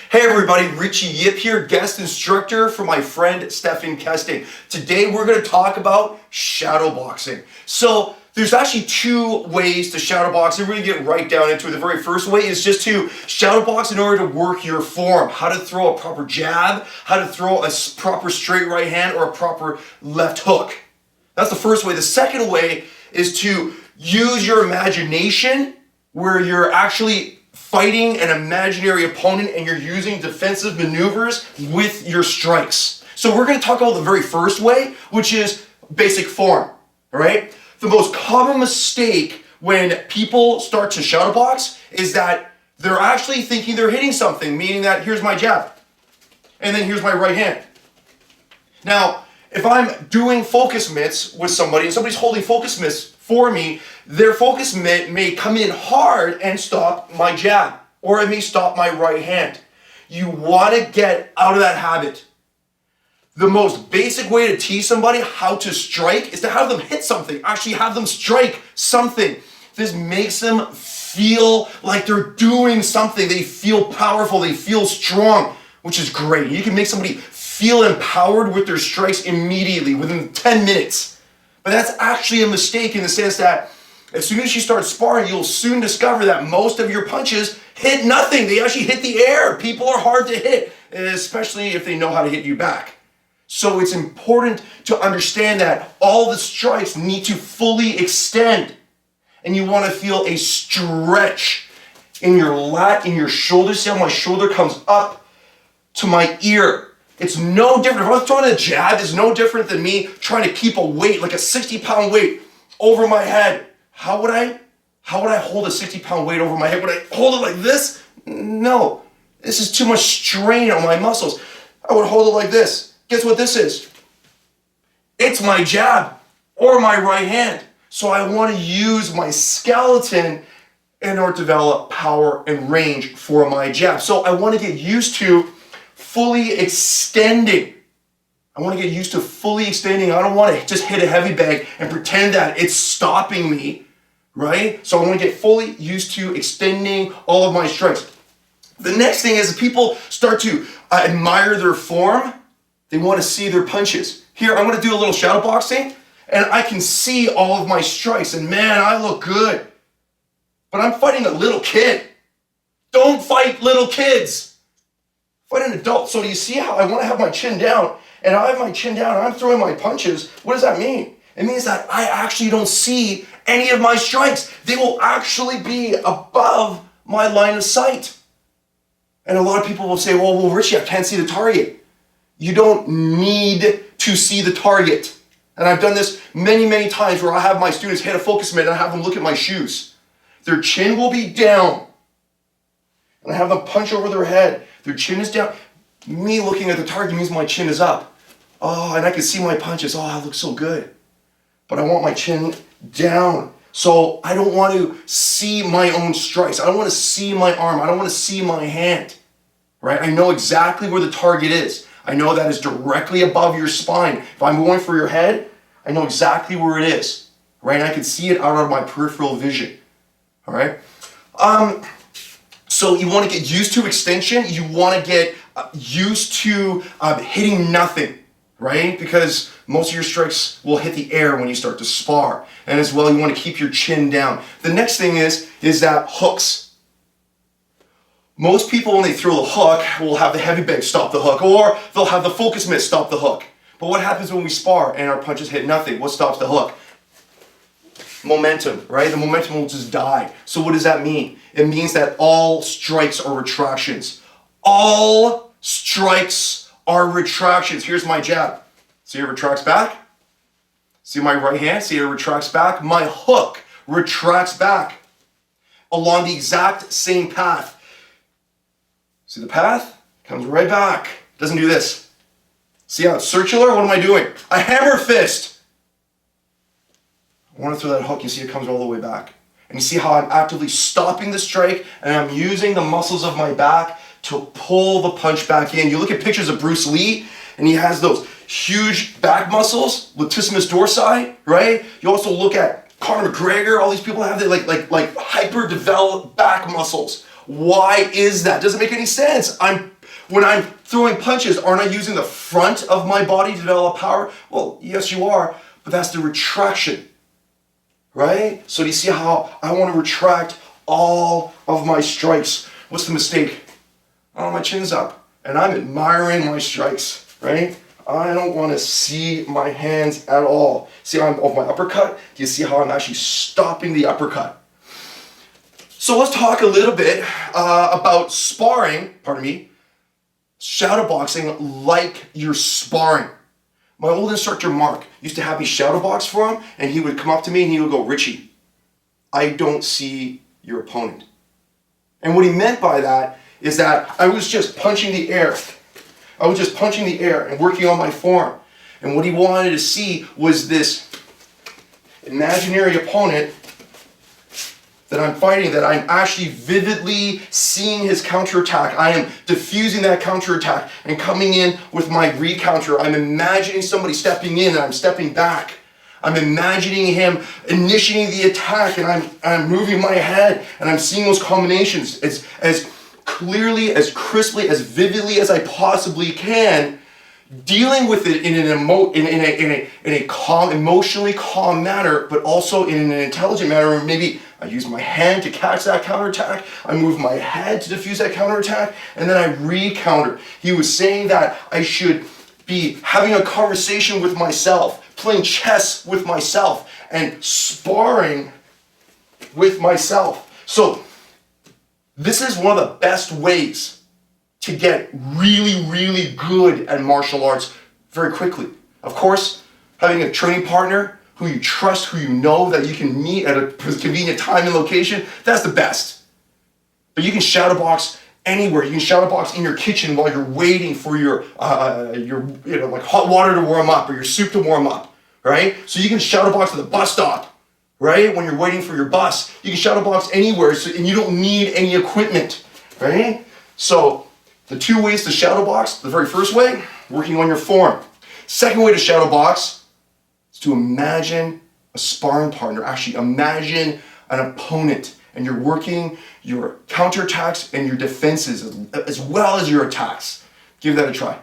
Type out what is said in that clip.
Hey everybody, Richie Yip here, guest instructor for my friend Stefan Kesting. Today we're going to talk about shadow boxing. So there's actually two ways to shadow box, and we're going to get right down into it. The very first way is just to shadow box in order to work your form. How to throw a proper jab, how to throw a proper straight right hand or a proper left hook. That's the first way. The second way is to use your imagination where you're actually fighting an imaginary opponent and you're using defensive maneuvers with your strikes. So we're going to talk about the very first way, which is basic form, all right? The most common mistake when people start to shadow box is that they're actually thinking they're hitting something, meaning that here's my jab, and then here's my right hand. Now, if I'm doing focus mitts with somebody and somebody's holding focus mitts for me, their focus mitt may come in hard and stop my jab, or it may stop my right hand. You want to get out of that habit. The most basic way to teach somebody how to strike is to have them hit something, actually have them strike something. This makes them feel like they're doing something. They feel powerful, they feel strong, which is great. You can make somebody feel empowered with their strikes immediately, within 10 minutes. But that's actually a mistake in the sense that as soon as you start sparring, you'll soon discover that most of your punches hit nothing. They actually hit the air. People are hard to hit, especially if they know how to hit you back. So it's important to understand that all the strikes need to fully extend. And you want to feel a stretch in your lat, in your shoulder. See how my shoulder comes up to my ear. It's no different. If I'm throwing a jab, it's no different than me trying to keep a weight, like a 60-pound weight, over my head. How would I hold a 60-pound weight over my head? Would I hold it like this? No. This is too much strain on my muscles. I would hold it like this. Guess what this is? It's my jab or my right hand. So I want to use my skeleton in order to develop power and range for my jab. So I want to get used to fully extending. I want to get used to fully extending. I don't want to just hit a heavy bag and pretend that it's stopping me, right? So I want to get fully used to extending all of my strikes. The next thing is people start to admire their form. They want to see their punches. Here, I'm going to do a little shadow boxing, and I can see all of my strikes, and man, I look good. But I'm fighting a little kid. Don't fight little kids. Fight an adult. So you see how I want to have my chin down, and I have my chin down, and I'm throwing my punches. What does that mean? It means that I actually don't see any of my strikes. They will actually be above my line of sight. And a lot of people will say, well, Richie, I can't see the target. You don't need to see the target. And I've done this many, many times where I have my students hit a focus mitt and I have them look at my shoes. Their chin will be down. And I have them punch over their head. Their chin is down. Me looking at the target means my chin is up. Oh, and I can see my punches. Oh, I look so good. But I want my chin down. So I don't want to see my own strikes. I don't want to see my arm. I don't want to see my hand. Right? I know exactly where the target is. I know that is directly above your spine. If I'm going for your head, I know exactly where it is. Right? And I can see it out of my peripheral vision. All right? So you want to get used to extension. You want to get used to hitting nothing, right? Because most of your strikes will hit the air when you start to spar. And as well, you want to keep your chin down. The next thing is that hooks. Most people, when they throw the hook, will have the heavy bag stop the hook, or they'll have the focus mitt stop the hook. But what happens when we spar and our punches hit nothing? What stops the hook? Momentum, right? The momentum will just die. So what does that mean? It means that all strikes are retractions. All strikes are retractions. Here's my jab. See, it retracts back. See my right hand? See, it retracts back. My hook retracts back along the exact same path. See the path? Comes right back. Doesn't do this. See how it's circular? What am I doing? A hammer fist. I want to throw that hook, you see it comes all the way back. And you see how I'm actively stopping the strike and I'm using the muscles of my back to pull the punch back in. You look at pictures of Bruce Lee and he has those huge back muscles, latissimus dorsi, right? You also look at Conor McGregor, all these people have that like hyper developed back muscles. Why is that? Doesn't make any sense. I'm When I'm throwing punches, aren't I using the front of my body to develop power? Well, yes, you are, but that's the retraction, right? So do you see how I want to retract all of my strikes? What's the mistake? Oh, my chin's up, and I'm admiring my strikes, right? I don't want to see my hands at all. See how I'm off my uppercut? Do you see how I'm actually stopping the uppercut? So let's talk a little bit about sparring, shadow boxing like you're sparring. My old instructor, Mark, used to have me shadow box for him, and he would come up to me and he would go, Richie, I don't see your opponent. And what he meant by that is that I was just punching the air. I was just punching the air and working on my form. And what he wanted to see was this imaginary opponent that I'm fighting, that I'm actually vividly seeing his counterattack. I am diffusing that counterattack and coming in with my recounter. I'm imagining somebody stepping in and I'm stepping back. I'm imagining him initiating the attack, and I'm moving my head and I'm seeing those combinations as clearly, as crisply, as vividly as I possibly can, dealing with it in a calm, emotionally calm manner, but also in an intelligent manner. Maybe I use my hand to catch that counterattack, I move my head to diffuse that counterattack, and then I re-counter. He was saying that I should be having a conversation with myself, playing chess with myself, and sparring with myself. So this is one of the best ways to get really, really good at martial arts very quickly. Of course, having a training partner who you trust, who you know that you can meet at a convenient time and location, that's the best. But you can shadow box anywhere. You can shadow box in your kitchen while you're waiting for your like hot water to warm up or your soup to warm up, right? So you can shadow box at the bus stop, right? When you're waiting for your bus, you can shadow box anywhere, and you don't need any equipment, right? So the two ways to shadow box: the very first way, working on your form. Second way to shadow box is to imagine a sparring partner. Actually, imagine an opponent, and you're working your counterattacks and your defenses as well as your attacks. Give that a try.